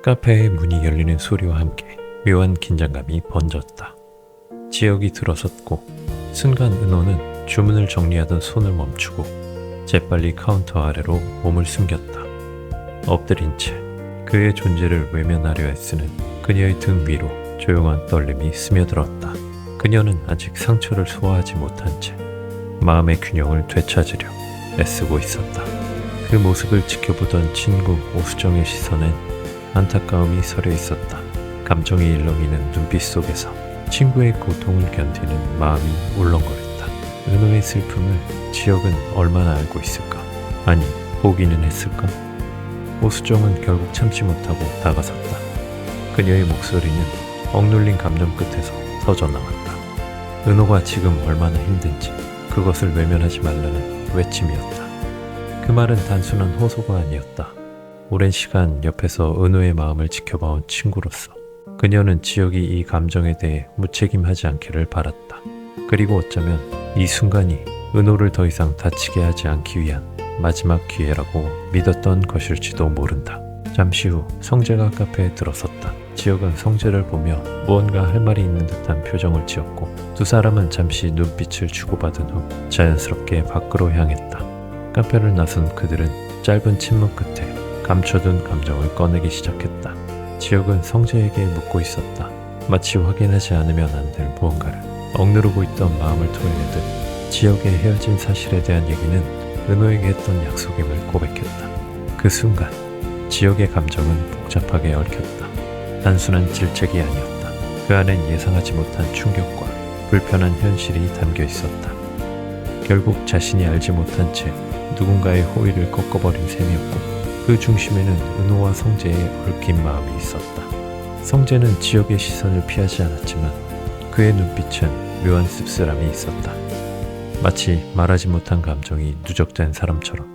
카페의 문이 열리는 소리와 함께 묘한 긴장감이 번졌다. 지혁이 들어섰고 순간 은호는 주문을 정리하던 손을 멈추고 재빨리 카운터 아래로 몸을 숨겼다. 엎드린 채 그의 존재를 외면하려 애쓰는 그녀의 등 위로 조용한 떨림이 스며들었다. 그녀는 아직 상처를 소화하지 못한 채 마음의 균형을 되찾으려 애쓰고 있었다. 그 모습을 지켜보던 친구 오수정의 시선엔 안타까움이 서려 있었다. 감정이 일렁이는 눈빛 속에서 친구의 고통을 견디는 마음이 울렁거렸다. 은호의 슬픔을 지혁은 얼마나 알고 있을까? 아니, 보기는 했을까? 오수정은 결국 참지 못하고 다가섰다. 그녀의 목소리는 억눌린 감정 끝에서 터져나왔다. 은호가 지금 얼마나 힘든지 그것을 외면하지 말라는 외침이었다. 그 말은 단순한 호소가 아니었다. 오랜 시간 옆에서 은호의 마음을 지켜봐온 친구로서 그녀는 지혁이 이 감정에 대해 무책임하지 않기를 바랐다. 그리고 어쩌면 이 순간이 은호를 더 이상 다치게 하지 않기 위한 마지막 기회라고 믿었던 것일지도 모른다. 잠시 후 성재가 카페에 들어섰다. 지혁은 성재를 보며 무언가 할 말이 있는 듯한 표정을 지었고 두 사람은 잠시 눈빛을 주고받은 후 자연스럽게 밖으로 향했다. 카페를 나선 그들은 짧은 침묵 끝에 감춰둔 감정을 꺼내기 시작했다. 지혁은 성재에게 묻고 있었다. 마치 확인하지 않으면 안 될 무언가를 억누르고 있던 마음을 토해내듯 지혁의 헤어진 사실에 대한 얘기는 은호에게 했던 약속임을 고백했다. 그 순간 지혁의 감정은 복잡하게 얽혔다. 단순한 질책이 아니었다. 그 안엔 예상하지 못한 충격과 불편한 현실이 담겨 있었다. 결국 자신이 알지 못한 채 누군가의 호의를 꺾어버린 셈이었고 그 중심에는 은호와 성재의 얽힌 마음이 있었다. 성재는 지혁의 시선을 피하지 않았지만 그의 눈빛은 묘한 씁쓸함이 있었다. 마치 말하지 못한 감정이 누적된 사람처럼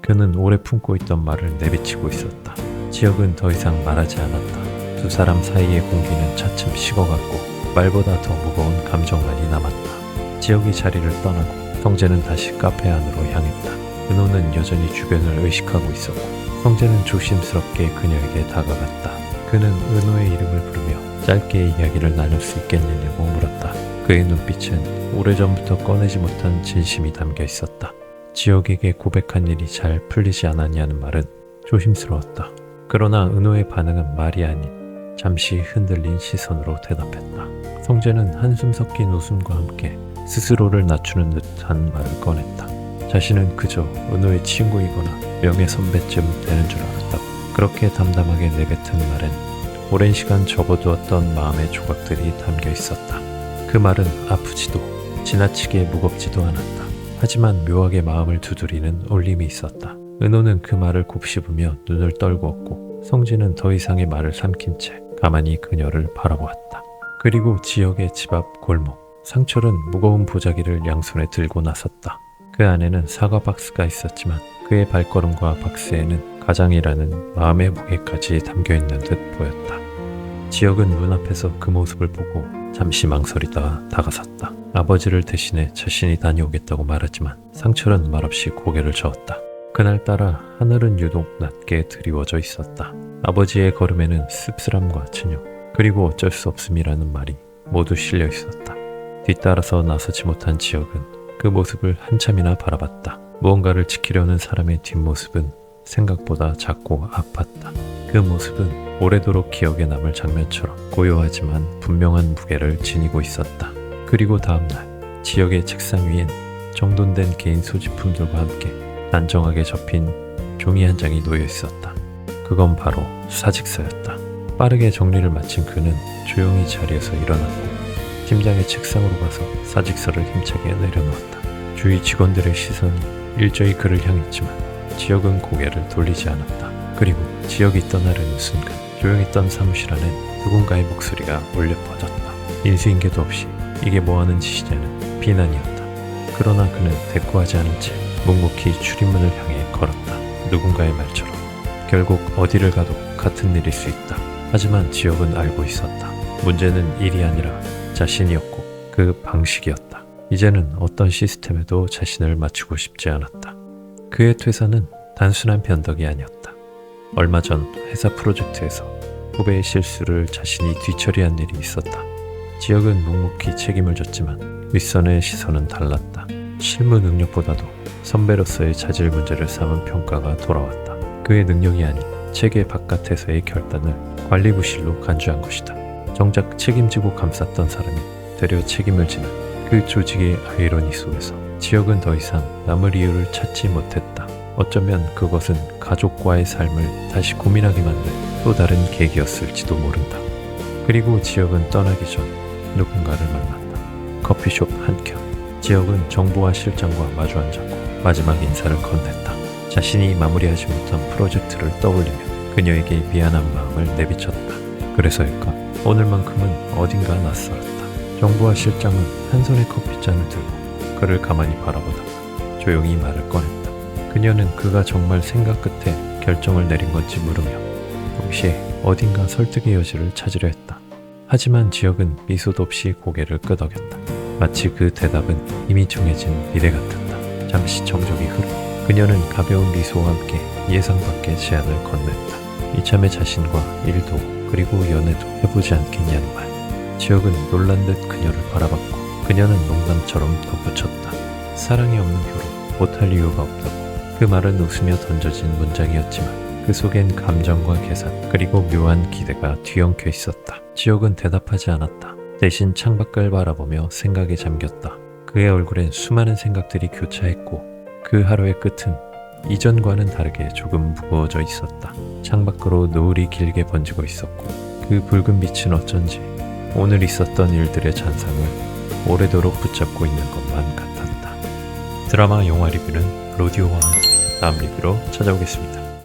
그는 오래 품고 있던 말을 내비치고 있었다. 지혁은 더 이상 말하지 않았다. 두 사람 사이의 공기는 차츰 식어갔고 말보다 더 무거운 감정만이 남았다. 지혁이 자리를 떠나고 성재는 다시 카페 안으로 향했다. 은호는 여전히 주변을 의식하고 있었고 성재는 조심스럽게 그녀에게 다가갔다. 그는 은호의 이름을 부르며 짧게 이야기를 나눌 수 있겠느냐고 물었다. 그의 눈빛은 오래전부터 꺼내지 못한 진심이 담겨 있었다. 지혁에게 고백한 일이 잘 풀리지 않았냐는 말은 조심스러웠다. 그러나 은호의 반응은 말이 아닌 잠시 흔들린 시선으로 대답했다. 성재는 한숨 섞인 웃음과 함께 스스로를 낮추는 듯한 말을 꺼냈다. 자신은 그저 은호의 친구이거나 명예 선배쯤 되는 줄 알았다고. 그렇게 담담하게 내뱉은 말엔 오랜 시간 접어두었던 마음의 조각들이 담겨 있었다. 그 말은 아프지도 지나치게 무겁지도 않았다. 하지만 묘하게 마음을 두드리는 울림이 있었다. 은호는 그 말을 곱씹으며 눈을 떨구었고 성진은 더 이상의 말을 삼킨 채 가만히 그녀를 바라보았다. 그리고 지역의 집 앞 골목, 상철은 무거운 보자기를 양손에 들고 나섰다. 그 안에는 사과 박스가 있었지만 그의 발걸음과 박스에는 가장이라는 마음의 무게까지 담겨있는 듯 보였다. 지혁은 눈앞에서 그 모습을 보고 잠시 망설이다가 다가섰다. 아버지를 대신해 자신이 다녀오겠다고 말하지만 상철은 말없이 고개를 저었다. 그날따라 하늘은 유독 낮게 드리워져 있었다. 아버지의 걸음에는 씁쓸함과 친욕, 그리고 어쩔 수 없음이라는 말이 모두 실려 있었다. 뒤따라서 나서지 못한 지혁은 그 모습을 한참이나 바라봤다. 무언가를 지키려는 사람의 뒷모습은 생각보다 작고 아팠다. 그 모습은 오래도록 기억에 남을 장면처럼 고요하지만 분명한 무게를 지니고 있었다. 그리고 다음날 지역의 책상 위엔 정돈된 개인 소지품들과 함께 단정하게 접힌 종이 한 장이 놓여 있었다. 그건 바로 사직서였다. 빠르게 정리를 마친 그는 조용히 자리에서 일어났고 팀장의 책상으로 가서 사직서를 힘차게 내려놓았다. 주위 직원들의 시선이 일조히 그를 향했지만 지혁은 고개를 돌리지 않았다. 그리고 지혁이 떠나려는 순간 조용했던 사무실 안엔 누군가의 목소리가 울려 퍼졌다. 인수인계도 없이 이게 뭐하는 짓이냐는 비난이었다. 그러나 그는 대꾸하지 않은 채 묵묵히 출입문을 향해 걸었다. 누군가의 말처럼 결국 어디를 가도 같은 일일 수 있다. 하지만 지혁은 알고 있었다. 문제는 일이 아니라 자신이었고 그 방식이었다. 이제는 어떤 시스템에도 자신을 맞추고 싶지 않았다. 그의 퇴사는 단순한 변덕이 아니었다. 얼마 전 회사 프로젝트에서 후배의 실수를 자신이 뒤처리한 일이 있었다. 지혁은 묵묵히 책임을 졌지만 윗선의 시선은 달랐다. 실무 능력보다도 선배로서의 자질 문제를 삼은 평가가 돌아왔다. 그의 능력이 아닌 체계 바깥에서의 결단을 관리부실로 간주한 것이다. 정작 책임지고 감쌌던 사람이 되려 책임을 지는 그 조직의 아이러니 속에서 지혁은 더 이상 남을 이유를 찾지 못했다. 어쩌면 그것은 가족과의 삶을 다시 고민하게 만든 또 다른 계기였을지도 모른다. 그리고 지혁은 떠나기 전 누군가를 만났다. 커피숍 한켠. 지혁은 정보화 실장과 마주 앉았고 마지막 인사를 건넸다. 자신이 마무리하지 못한 프로젝트를 떠올리며 그녀에게 미안한 마음을 내비쳤다. 그래서일까? 오늘만큼은 어딘가 낯설었다. 정보화 실장은 한 손에 커피잔을 들고 그를 가만히 바라보다가 조용히 말을 꺼냈다. 그녀는 그가 정말 생각 끝에 결정을 내린 건지 물으며 동시에 어딘가 설득의 여지를 찾으려 했다. 하지만 지혁은 미소도 없이 고개를 끄덕였다. 마치 그 대답은 이미 정해진 미래 같았다. 잠시 정적이 흐르고 그녀는 가벼운 미소와 함께 예상 밖의 제안을 건넸다. 이참에 자신과 일도 그리고 연애도 해보지 않겠냐는 말. 지혁은 놀란 듯 그녀를 바라봤고 그녀는 농담처럼 덧붙였다. 사랑이 없는 표로 못할 이유가 없다고. 그 말은 웃으며 던져진 문장이었지만 그 속엔 감정과 계산 그리고 묘한 기대가 뒤엉켜 있었다. 지혁은 대답하지 않았다. 대신 창밖을 바라보며 생각에 잠겼다. 그의 얼굴엔 수많은 생각들이 교차했고 그 하루의 끝은 이전과는 다르게 조금 무거워져 있었다. 창밖으로 노을이 길게 번지고 있었고 그 붉은 빛은 어쩐지 오늘 있었던 일들의 잔상을 오래도록 붙잡고 있는 것만 같았다. 드라마 영화 리뷰는 로디오와 함께 다음 리뷰로 찾아오겠습니다.